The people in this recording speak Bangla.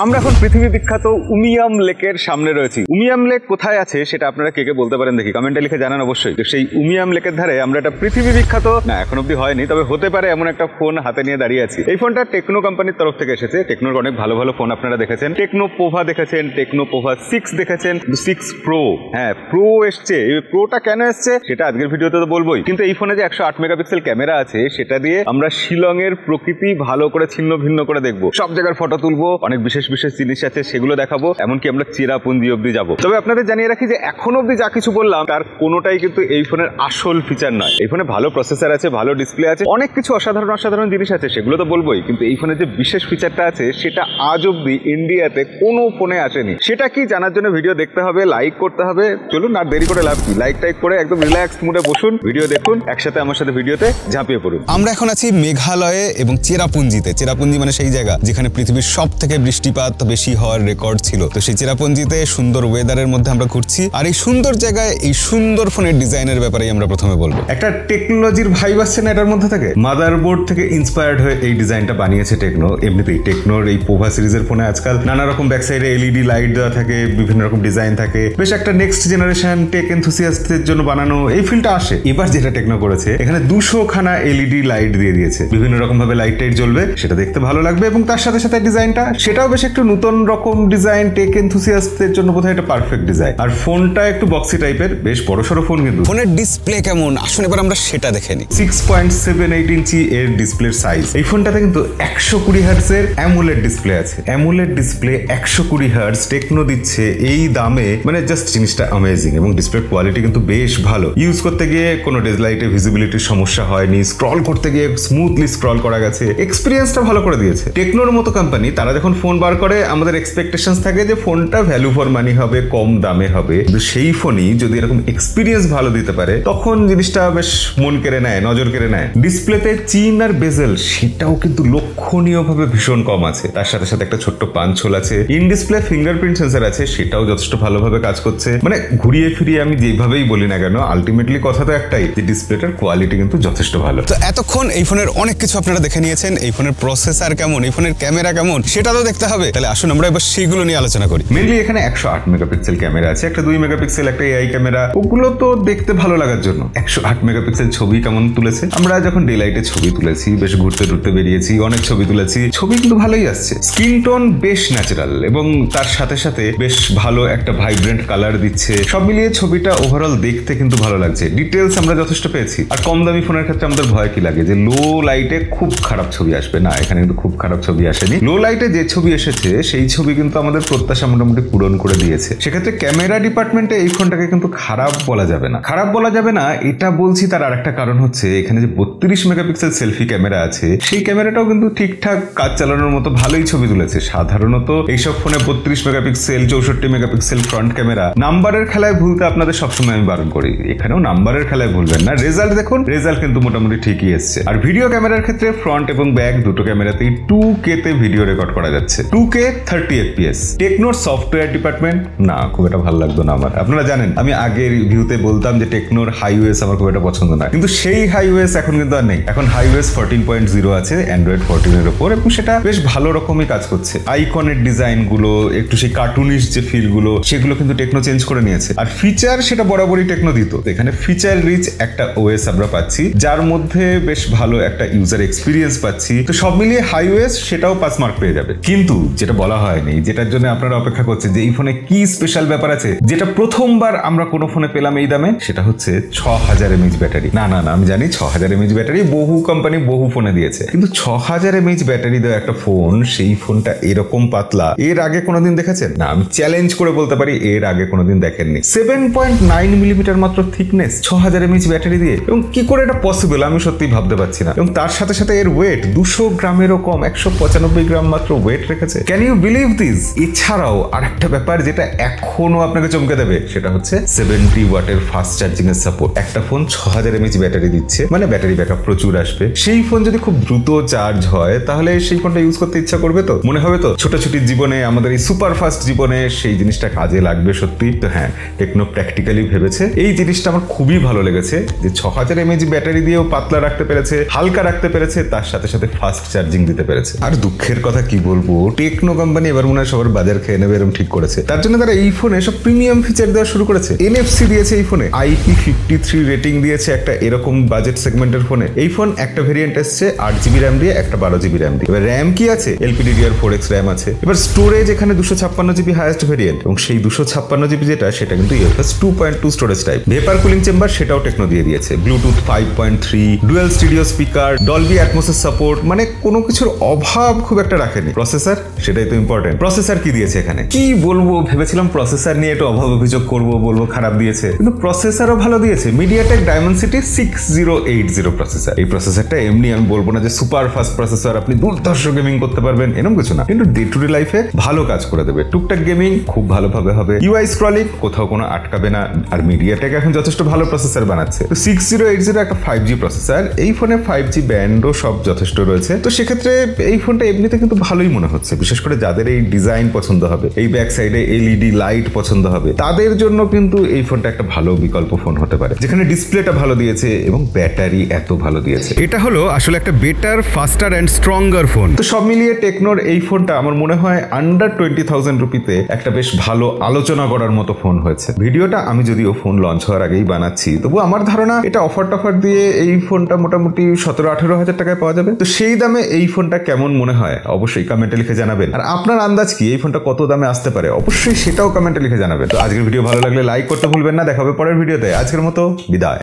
আমরা এখন পৃথিবী বিখ্যাত উমিয়াম লেকের সামনে রয়েছি। উমিয়াম লেক কোথায় আছে সেটা আপনারা কে কে বলতে পারেন দেখি, কমেন্টে লিখে জানান অবশ্যই। তো সেই উমিয়াম লেকের ধারে আমরা একটা পৃথিবী বিখ্যাত, না এখন অব্দি হয়নি তবে হতে পারে এমন একটা ফোন হাতে নিয়ে দাঁড়িয়ে আছি। এই ফোনটা টেকনো কোম্পানির তরফ থেকে এসেছে। টেকনোর অনেক ভালো ভালো ফোন আপনারা দেখেছেন, টেকনো পোভা দেখেছেন, টেকনো পোভা 6 দেখেছেন, 6 প্রো, হ্যাঁ প্রো এসছে। এই প্রোটা কেন এসছে সেটা আজকের ভিডিওতে তো বলবোই, কিন্তু এই ফোনে যে 108 মেগাপিক্সেল ক্যামেরা আছে সেটা দিয়ে আমরা শিলং এর প্রকৃতি ভালো করে ছিন্ন ভিন্ন করে দেখবো, সব জায়গার ফটো তুলবো, অনেক বিশেষ বিশেষ জিনিস আছে সেগুলো দেখাবো, এমনকি আমরা চেরাপুঞ্জি অব্দি যাবো। তবে আপনাদের জানিয়ে রাখি যে এখন অব্দি যা কিছু বললাম তার কোনোটাই কিন্তু এই ফোনের আসল ফিচার নয়। এই ফোনে ভালো প্রসেসর আছে, ভালো ডিসপ্লে আছে, অনেক কিছু অসাধারণ অসাধারণ জিনিস আছে, সেগুলো তো বলবোই, কিন্তু এই ফোনের যে বিশেষ ফিচারটা আছে সেটা আজ অব্দি ইন্ডিয়াতে কোনো ফোনে আসেনি। সেটা কি জানার জন্য ভিডিও দেখতে হবে, লাইক করতে হবে। চলুন আর দেরি করে লাভ কি, লাইক টাইক করে একদম রিল্যাক্স মুডে বসুন, ভিডিও দেখুন, একসাথে আমার সাথে ভিডিওতে ঝাঁপিয়ে পড়ুন। আমরা এখন আছি মেঘালয়ে এবং চেরাপুঞ্জিতে। চেরাপুঞ্জি মানে সেই জায়গা যেখানে পৃথিবীর সব থেকে বৃষ্টিপাত বেশি হওয়ার রেকর্ড ছিল। তো সেই চেরাপুঞ্জিতে সুন্দর ওয়েদারের মধ্যে আমরা ঘুরছি, আর এই সুন্দর জায়গায় এই সুন্দর ফোনের ডিজাইনের ব্যাপারেই আমরা প্রথমে বলবো। একটা টেকনোলজির ভাইব আসছে না এটার মধ্যে থেকে, মাদারবোর্ড থেকে ইন্সপায়ার্ড হয়ে এই ডিজাইনটা বানিয়েছে টেকনো। এমনিতেই টেকনোর এই পোভা সিরিজের ফোনে আজকাল নানা রকম ব্যাক সাইডে এলইডি লাইট দেওয়া থাকে, বিভিন্ন রকম ডিজাইন থাকে, বেশ একটা নেক্সট জেনারেশন টেক এনথুসিয়াস্টদের জন্য বানানো এই ফিলটা আসে। এবার যেটা টেকনো করেছে এখানে 200 খানা এলইডি লাইট দিয়ে দিয়েছে, বিভিন্ন রকম ভাবে লাইট টাইট জ্বলবে, সেটা দেখতে ভালো লাগবে। এবং তার সাথে সাথে ডিজাইনটা সেটাও বেশ একটু নতুন রকম ডিজাইন, টেক এনথুসিয়াস্টদের জন্য বোধহয় এটা পারফেক্ট ডিজাইন। আর ফোনটা একটু বক্সি টাইপের, বেশ বড়সড় ফোন। কিন্তু ফোনের ডিসপ্লে কেমন আসুন এবার আমরা সেটা দেখে নিই। 6.78 ইঞ্চি এর ডিসপ্লের সাইজ। এই ফোনটাতে কিন্তু 120 হার্টজের অ্যামোলেড ডিসপ্লে আছে। অ্যামোলেড ডিসপ্লে 120 হার্টজ টেকনো দিচ্ছে এই দামে, মানে জাস্ট জিনিসটা অ্যামেজিং। এবং ডিসপ্লে কোয়ালিটি কিন্তু বেশ ভালো, ইউজ করতে গিয়ে কোনো ডেজলাইটে ভিজিবিলিটির সমস্যা হয়নি, স্ক্রল করতে গিয়ে স্মুথলি স্ক্রল করা গেছে, এক্সপিরিয়েন্সটা ভালো করে দিয়েছে। টেকনোর মতো কোম্পানি তারা যখন ফোন বার করে আমাদের এক্সপেকটেশন থাকে যে ফোনটা ভ্যালু ফর মানি হবে, কম দামে হবে, কিন্তু সেই ফোনই যদি এরকম এক্সপিরিয়েন্স ভালো দিতে পারে তখন জিনিসটা বেশ মন কেড়ে নেয়, নজর কেড়ে নেয়। ডিসপ্লেতে চিন আর বেজেল সেটাও কিন্তু লক্ষণীয় ভাবে ভীষণ কম আছে। তার সাথে সাথে একটা ছোট্ট পাঞ্চ হোল আছে, ইন ডিসপ্লে ফিঙ্গারপ্রিন্ট সেন্সর আছে, সেটাও যথেষ্ট ভালোভাবে কাজ করছে। মানে ঘুরিয়ে ফিরিয়ে আমি যেভাবেই বলি না কেন, আলটিমেটলি কথা তো একটাই যে ডিসপ্লেটার কোয়ালিটি কিন্তু যথেষ্ট ভালো। তো এতক্ষণ এই ফোনের অনেক কিছু আপনারা দেখে নিয়েছেন, এই ফোনের প্রসেসর কেমন, এই ফোনের ক্যামেরা কেমন সেটা তো দেখতে হবে। তাহলে আসুন আমরা এবার সেইগুলো নিয়ে আলোচনা করি। মেনলি এখানে 108 মেগাপিক্সেল ক্যামেরা আছে, একটা 2 মেগাপিক্সেল একটা এআই ক্যামেরা, ওগুলো তো দেখতে ভালো লাগার জন্য। 108 মেগাপিক্সেল ছবি কেমন তুলেছে, আমরা যখন ডে লাইটে ছবি তুলেছি, বেশ ঘুরতে টুরতে বেরিয়েছি, অনেক ছবি তুলেছি, ছবি কিন্তু ভালোই আসছে। স্কিন টোন বেশ ন্যাচারাল এবং তার সাথে সাথে বেশ ভালো একটা ভাইব্রেন্ট কালার দিচ্ছে। সব মিলিয়ে ছবিটা ওভারঅল দেখতে কিন্তু ভালো লাগছে। ডিটেলস আমরা যথেষ্ট পেয়েছি। আর কম দামি ফোনের ক্ষেত্রে আমাদের ভয় কি লাগে যে লো লাইটে খুব খারাপ ছবি আসবে, না এখানে কিন্তু খুব খারাপ ছবি আসেনি। লো লাইটে যে ছবি এসেছে সেই ছবি কিন্তু আমাদের প্রত্যাশা মোটামুটি পূরণ করে দিয়েছে। সেক্ষেত্রে ক্যামেরা ডিপার্টমেন্টে এই ফোনটাকে কিন্তু খারাপ বলা যাবে না। খারাপ বলা যাবে না এটা বলছি তার আরেকটা কারণ হচ্ছে এখানে যে 32 মেগাপিক্সেল সেলফি ক্যামেরা আছে সেই ক্যামেরাটাও কিন্তু ঠিকঠাক কাজ চালানোর মতো ভালোই ছবি তুলেছে। সাধারণত এইসব ফোনে 32 মেগাপিক্সেল 64 মেগাপিক্সেল ফ্রন্ট ক্যামেরা, নাম্বারের খেলায় ভুলতে আপনাদের সবসময় আমি বারণ করি, এখানেও নাম্বারের খেলায় ভুলবেন না। রেজাল্ট দেখুন, রেজাল্ট কিন্তু মোটামুটি ঠিকই এসছে। আর ভিডিও ক্যামেরার ক্ষেত্রে ফ্রন্ট এবং ব্যাক দুটো ক্যামেরাতেই 2K তে ভিডিও রেকর্ড করা যাচ্ছে, 2K 30 FPS। টেকনোর সফটওয়্যার ডিপার্টমেন্ট না খুব একটা ভালো লাগতো না আমার। আপনারা জানেন আমি আগের ভিউতে বলতাম যে টেকনোর হাইওয়েস আমার খুব একটা পছন্দ না, কিন্তু সেই হাইওয়েস এখন কিন্তু আর নেই। এখন হাইওয়েস 14.0 আছে অ্যান্ড্রয়েড 14 এর উপর, এবং সেটা বেশ ভালো রকমই কাজ করছে। আইকনের ডিজাইন গুলো, একটু সেই কার্টুনিশ যে ফিল গুলো, সেগুলো কিন্তু টেকনো চেঞ্জ করে নিয়েছে। আর ফিচার সেটা বরাবরই টেকনো দিত, এখানে ফিচার রিচ একটা ওএস আমরা পাচ্ছি, যার মধ্যে বেশ ভালো একটা ইউজার এক্সপিরিয়েন্স পাচ্ছি। তো সব মিলিয়ে হাইওয়েস সেটাও 5 মার্ক পেয়ে যাবে। কিন্তু যেটা বলা হয়নি, যেটার জন্য আপনারা অপেক্ষা করছেন যে এই ফোনে কি স্পেশাল ব্যাপার আছে, যেটা প্রথমবার আমরা কোনো ফোনে পেলাম এই দামে, সেটা হচ্ছে 6000 mAh ব্যাটারি। না না না আমি জানি 6000 mAh ব্যাটারি বহু কোম্পানি বহু ফোনে দিয়েছে, কিন্তু 6000 mAh ব্যাটারি দেওয়া একটা ফোন, সেই ফোনটা এরকম পাতলা এর আগে কোনোদিন দেখেছেন? না, আমি চ্যালেঞ্জ করে বলতে পারি এর আগে কোনোদিন দেখেননি। 7.9 মিলিমিটার মাত্র থিকনেস, 6000 mAh ব্যাটারি দিয়ে, এবং কি করে এটা পসিবল আমি সত্যি ভাবতে পারছি না। এবং তার সাথে সাথে এর ওয়েট 200 গ্রামেরও কম, 195 গ্রাম মাত্র ওয়েট রেখেছে। Can you believe this? এছাড়াও আরেকটা ব্যাপার যেটা এখনো আপনাকে চমকে দেবে, সেটা হচ্ছে 70 ওয়াটের ফাস্ট চার্জিং এর সাপোর্ট। একটা ফোন 6000 mAh ব্যাটারি দিচ্ছে, মানে ব্যাটারি ব্যাকআপ প্রচুর আসবে। সেই ফোন যদি খুব দ্রুত চার্জ হয় তাহলে সেই ফোনটা ইউজ করতে ইচ্ছা করবে, তো মনে হবে তো ছোটাছুটির জীবনে, আমাদের এই সুপার ফাস্ট জীবনে সেই জিনিসটা কাজে লাগবে সত্যি। তো হ্যাঁ, টেকনো প্র্যাকটিক্যালি ভেবেছে। এই জিনিসটা আমার খুবই ভালো লেগেছে যে 6000 mAh ব্যাটারি দিয়েও পাতলা রাখতে পেরেছে, হালকা রাখতে পেরেছে, তার সাথে সাথে ফাস্ট চার্জিং দিতে পেরেছে। আর দুঃখের কথা কি বলবো, টেকনো কোম্পানি এবার মনে হয় সবার বাজার খেয়ে নেবে এরকম ঠিক করেছে। তার জন্য তারা এই ফোনে সব প্রিমিয়াম ফিচার দেওয়া শুরু করেছে। NFC দিয়েছে এই ফোনে, IP53 রেটিং দিয়েছে একটা এরকম বাজেট সেগমেন্টের ফোনে। এই ফোন একটা ভেরিয়েন্ট এসছে 8GB র্যাম দিয়ে, একটা 12GB র্যাম দিয়ে। এবার র্যাম কি আছে? LPDDR4X র্যাম আছে। এবার স্টোরেজ এখানে 256GB হাইয়েস্ট ভেরিয়েন্ট, এবং সেই 256GB যেটা সেটা কিন্তু UFS 2.2 storage type. Vapour cooling chamber সেটাও টেকনো দিয়ে দিয়েছে। Bluetooth 5.3, dual stereo speaker, Dolby অ্যাটমসের সাপোর্ট, মানে কোনো কিছুর অভাব খুব একটা রাখেনি। প্রসেসর, সেটাই তো ইম্পর্টেন্ট। প্রসেসর কি দিয়েছে এখানে? কি বলবো, ভেবেছিলাম প্রসেসর নিয়ে একটু অভাব অভিযোগ করবো, বলবো খারাপ দিয়েছে, কিন্তু প্রসেসরও ভালো দিয়েছে। MediaTek Dimensity 6080 processor. এই প্রসেসরটা এমনি আমি বলবো না যে সুপার ফাস্ট প্রসেসর, আপনি দুর্ধর্ষ গেমিং করতে পারবেন এরকম কিছু না, কিন্তু ডে টু ডে লাইফে ভালো কাজ করে দেবে। টুকটাক গেমিং খুব ভালোভাবে হবে। UI স্ক্রলিং কোথাও কোনো আটকাবে না। আর মিডিয়াটেক এখন যথেষ্ট ভালো প্রসেসর বানাচ্ছে। তো 6080 একটা 5G প্রসেসর, এই ফোনে 5G ব্যান্ডও সব যথেষ্ট রয়েছে। তো সেক্ষেত্রে এই ফোনটা এমনিতে কিন্তু ভালোই মনে হচ্ছে, বিশেষ করে যাদের এই ডিজাইন পছন্দ হবে, এই ব্যাক সাইডে LED লাইট পছন্দ হবে, তাদের জন্য কিন্তু এই ফোনটা একটা ভালো বিকল্প ফোন হতে পারে, যেখানে ডিসপ্লেটা ভালো দিয়েছে এবং ব্যাটারি এত ভালো দিয়েছে। এটা হলো আসলে একটা বেটার, ফাস্টার অ্যান্ড স্ট্রঙ্গার ফোন। তো সব মিলিয়ে টেকনোর এই ফোনটা আমার মনে হয় আন্ডার 20,000 রুপিতে একটা বেশ ভালো আলোচনা করার মতো ফোন হয়েছে। ভিডিওটা আমি যদিও ফোন লঞ্চ হওয়ার আগেই বানাচ্ছি, তবু আমার ধারণা এটা অফার টফার দিয়ে এই ফোনটা মোটামুটি 17-18 হাজার টাকায় পাওয়া যাবে। তো সেই দামে এই ফোনটা কেমন মনে হয় অবশ্যই কমেন্টে লিখে জানাবেন। আর আপনার আন্দাজ কি এই ফোনটা কত দামে আসতে পারে, অবশ্যই সেটাও কমেন্টে লিখে জানাবেন। তো আজকের ভিডিও ভালো লাগলে লাইক করতে ভুলবেন না। দেখা হবে পরের ভিডিওতে। আজকের মতো বিদায়।